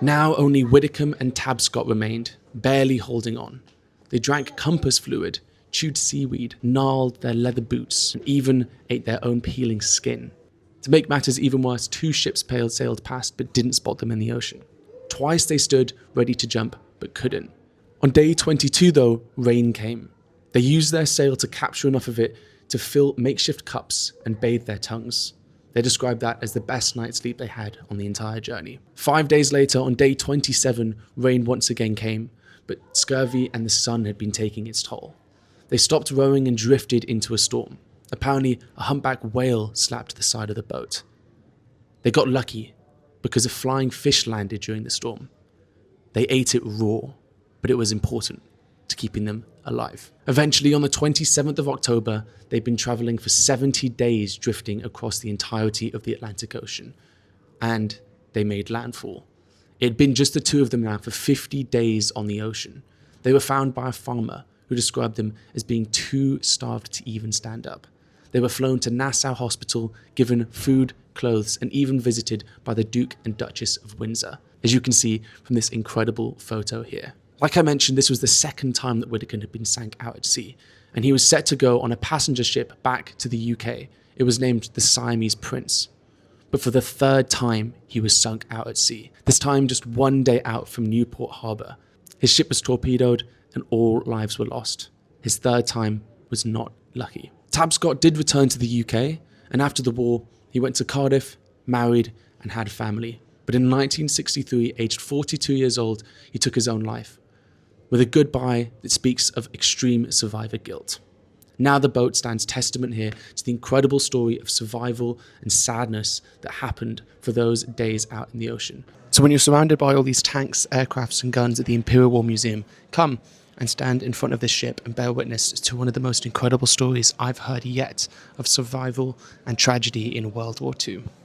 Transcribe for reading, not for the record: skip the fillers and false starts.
Now only Widdicombe and Tabscott remained, barely holding on. They drank compass fluid, chewed seaweed, gnarled their leather boots, and even ate their own peeling skin. To make matters even worse, 2 ships sailed past but didn't spot them in the ocean. Twice they stood ready to jump but couldn't. On day 22 though, rain came. They used their sail to capture enough of it to fill makeshift cups and bathe their tongues. They described that as the best night's sleep they had on the entire journey. 5 days later, on day 27, rain once again came, but scurvy and the sun had been taking its toll. They stopped rowing and drifted into a storm. Apparently, a humpback whale slapped the side of the boat. They got lucky because a flying fish landed during the storm. They ate it raw, but it was important to keeping them alive. Eventually, on the 27th of October, they'd been traveling for 70 days drifting across the entirety of the Atlantic Ocean, and they made landfall. It had been just the 2 of them now for 50 days on the ocean. They were found by a farmer who described them as being too starved to even stand up. They were flown to Nassau Hospital, given food, clothes, and even visited by the Duke and Duchess of Windsor, as you can see from this incredible photo here. Like I mentioned, this was the second time that Widdicombe had been sank out at sea, and he was set to go on a passenger ship back to the UK. It was named the Siamese Prince. But for the 3rd time, he was sunk out at sea, this time just 1 day out from Newport Harbour. His ship was torpedoed and all lives were lost. His 3rd time was not lucky. Tabscott did return to the UK, and after the war, he went to Cardiff, married, and had a family. But in 1963, aged 42 years old, he took his own life, with a goodbye that speaks of extreme survivor guilt. Now the boat stands testament here to the incredible story of survival and sadness that happened for those days out in the ocean. So when you're surrounded by all these tanks, aircrafts and guns at the Imperial War Museum, come and stand in front of this ship and bear witness to one of the most incredible stories I've heard yet of survival and tragedy in World War II.